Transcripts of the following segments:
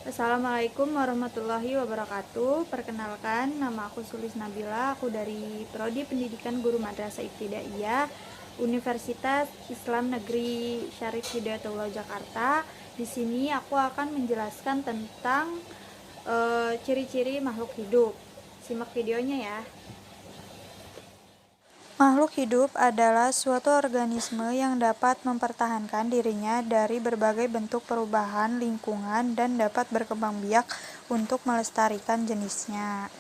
Assalamualaikum warahmatullahi wabarakatuh. Perkenalkan, nama aku Sulis Nabila. Aku dari Prodi Pendidikan Guru Madrasah Ibtidaiyah Universitas Islam Negeri Syarif Hidayatullah Jakarta. Di sini aku akan menjelaskan tentang ciri-ciri makhluk hidup. Simak videonya ya. Makhluk hidup adalah suatu organisme yang dapat mempertahankan dirinya dari berbagai bentuk perubahan lingkungan dan dapat berkembang biak untuk melestarikan jenisnya.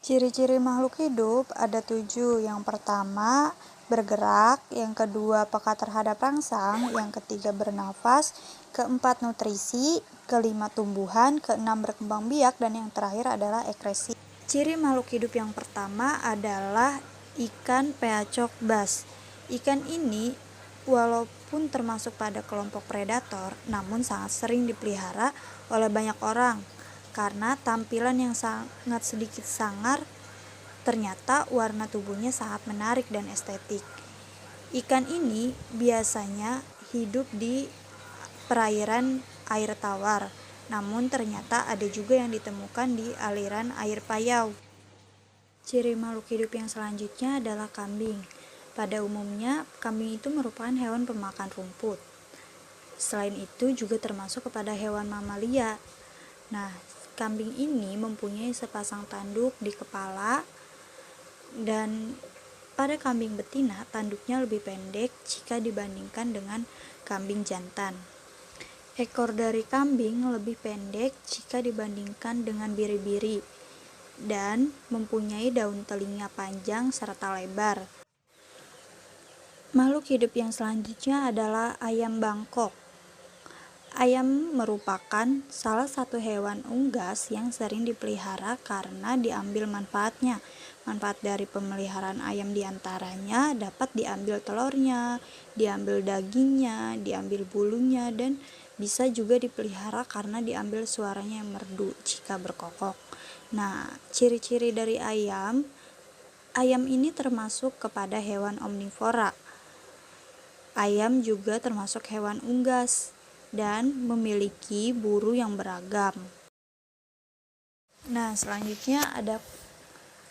Ciri-ciri makhluk hidup ada 7. Yang pertama, bergerak. Yang kedua, peka terhadap rangsang. Yang ketiga, bernafas. Keempat, nutrisi. Kelima, tumbuhan. Keenam, berkembang biak. Dan yang terakhir adalah ekresi. Ciri makhluk hidup yang pertama adalah ikan peacok bas. Ikan ini walaupun termasuk pada kelompok predator, namun sangat sering dipelihara oleh banyak orang karena tampilan yang sangat sedikit sangar. Ternyata warna tubuhnya sangat menarik dan estetik. Ikan ini biasanya hidup di perairan air tawar, namun ternyata ada juga yang ditemukan di aliran air payau. Ciri makhluk hidup yang selanjutnya adalah kambing. Pada umumnya, kambing itu merupakan hewan pemakan rumput. Selain itu juga termasuk kepada hewan mamalia. Nah, kambing ini mempunyai sepasang tanduk di kepala, dan pada kambing betina tanduknya lebih pendek jika dibandingkan dengan kambing jantan. Ekor dari kambing lebih pendek jika dibandingkan dengan biri-biri dan mempunyai daun telinga panjang serta lebar. Makhluk hidup yang selanjutnya adalah ayam bangkok. Ayam merupakan salah satu hewan unggas yang sering dipelihara karena diambil manfaatnya. Manfaat dari pemeliharaan ayam diantaranya dapat diambil telurnya, diambil dagingnya, diambil bulunya, dan bisa juga dipelihara karena diambil suaranya yang merdu jika berkokok. Nah, ciri-ciri dari ayam ini termasuk kepada hewan omnivora. Ayam juga termasuk hewan unggas dan memiliki buru yang beragam. Nah, selanjutnya ada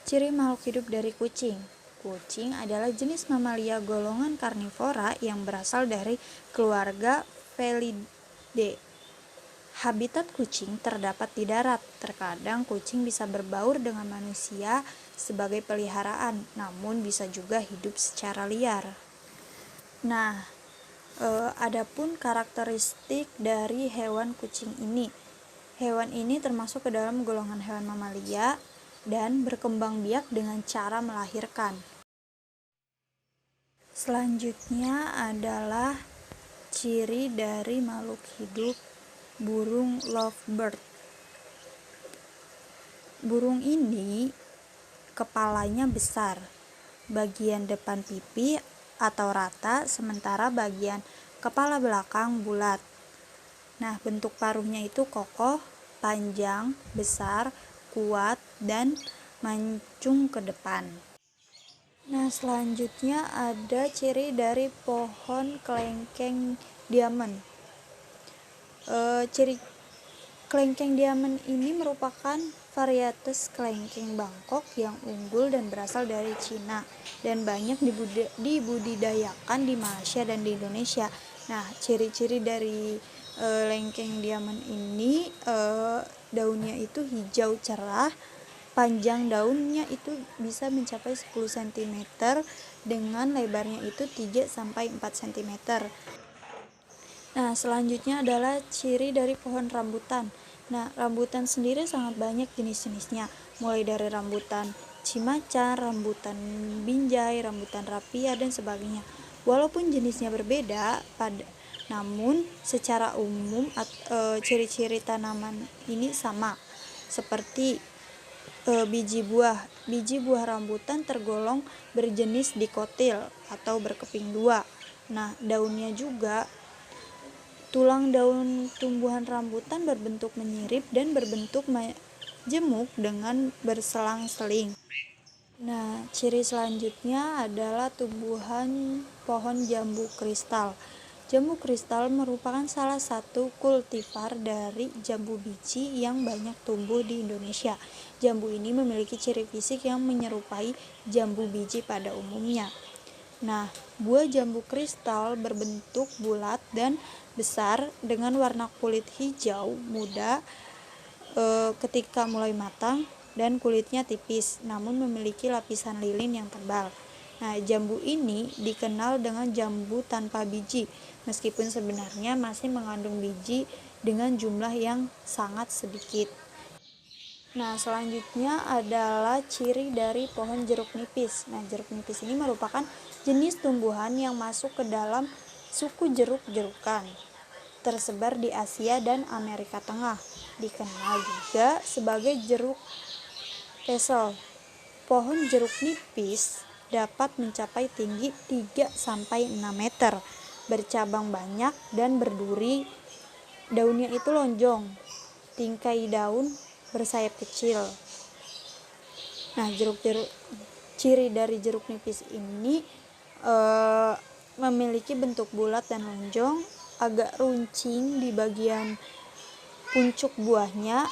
ciri makhluk hidup dari kucing. Kucing adalah jenis mamalia golongan karnivora yang berasal dari keluarga Felidae. Habitat kucing terdapat di darat. Terkadang kucing bisa berbaur dengan manusia sebagai peliharaan, namun bisa juga hidup secara liar. Nah, adapun karakteristik dari hewan kucing ini. Hewan ini termasuk ke dalam golongan hewan mamalia dan berkembang biak dengan cara melahirkan. Selanjutnya adalah ciri dari makhluk hidup burung lovebird. Burung ini kepalanya besar, bagian depan pipi atau rata, sementara bagian kepala belakang bulat. Nah, bentuk paruhnya itu kokoh, panjang, besar, kuat, dan mancung ke depan. Nah, selanjutnya ada ciri dari pohon kelengkeng diamond. Ciri kelengkeng diamond ini merupakan varietas kelengkeng Bangkok yang unggul dan berasal dari Cina dan banyak dibudidayakan di Malaysia dan di Indonesia. Nah, ciri-ciri dari lengkeng diamond ini, daunnya itu hijau cerah, panjang daunnya itu bisa mencapai 10 cm dengan lebarnya itu 3-4 cm. Nah, selanjutnya adalah ciri dari pohon rambutan. Nah, rambutan sendiri sangat banyak jenis-jenisnya, mulai dari rambutan cimacan, rambutan binjai, rambutan rapia, dan sebagainya. Walaupun jenisnya berbeda, namun secara umum ciri-ciri tanaman ini sama, seperti biji buah. Biji buah rambutan tergolong berjenis dikotil atau berkeping dua. Nah, daunnya juga, tulang daun tumbuhan rambutan berbentuk menyirip dan berbentuk majemuk dengan berselang-seling. Nah, ciri selanjutnya adalah tumbuhan pohon jambu kristal. Jambu kristal merupakan salah satu kultivar dari jambu biji yang banyak tumbuh di Indonesia. Jambu ini memiliki ciri fisik yang menyerupai jambu biji pada umumnya. Nah, buah jambu kristal berbentuk bulat dan besar dengan warna kulit hijau muda ketika mulai matang dan kulitnya tipis, namun memiliki lapisan lilin yang tebal. Nah, jambu ini dikenal dengan jambu tanpa biji, meskipun sebenarnya masih mengandung biji dengan jumlah yang sangat sedikit. Nah, selanjutnya adalah ciri dari pohon jeruk nipis. Nah, jeruk nipis ini merupakan jenis tumbuhan yang masuk ke dalam suku jeruk-jerukan, tersebar di Asia dan Amerika Tengah. Dikenal juga sebagai jeruk pesel. Pohon jeruk nipis dapat mencapai tinggi 3-6 meter, bercabang banyak dan berduri. Daunnya itu lonjong, tingkai daun bersayap kecil. Nah, ciri dari jeruk nipis ini memiliki bentuk bulat dan lonjong, agak runcing di bagian puncuk buahnya,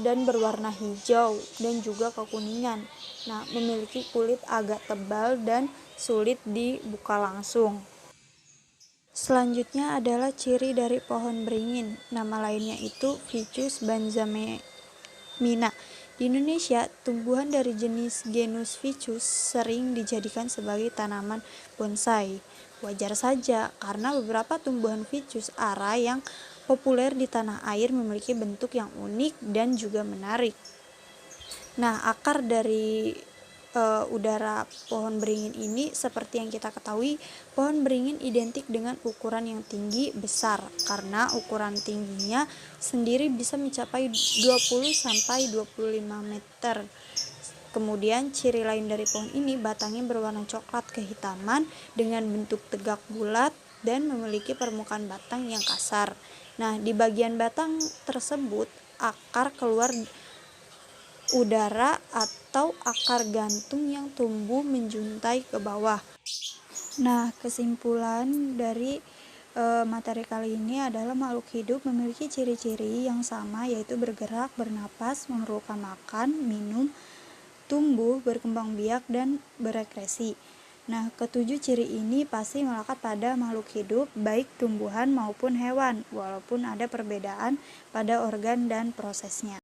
dan berwarna hijau dan juga kekuningan. Nah, memiliki kulit agak tebal dan sulit dibuka langsung. Selanjutnya adalah ciri dari pohon beringin. Nama lainnya itu Ficus banzamina. Di Indonesia, tumbuhan dari jenis genus Ficus sering dijadikan sebagai tanaman bonsai. Wajar saja, karena beberapa tumbuhan Ficus ara yang populer di tanah air memiliki bentuk yang unik dan juga menarik. Nah, akar dari udara pohon beringin ini, seperti yang kita ketahui, pohon beringin identik dengan ukuran yang tinggi besar, karena ukuran tingginya sendiri bisa mencapai 20-25 meter. Kemudian ciri lain dari pohon ini, batangnya berwarna coklat kehitaman dengan bentuk tegak bulat dan memiliki permukaan batang yang kasar. Nah, di bagian batang tersebut akar keluar udara atau akar gantung yang tumbuh menjuntai ke bawah. Nah, kesimpulan dari materi kali ini adalah makhluk hidup memiliki ciri-ciri yang sama, yaitu bergerak, bernapas, memerlukan makan, minum, tumbuh, berkembang biak, dan berekresi. Nah, ketujuh ciri ini pasti melekat pada makhluk hidup, baik tumbuhan maupun hewan, walaupun ada perbedaan pada organ dan prosesnya.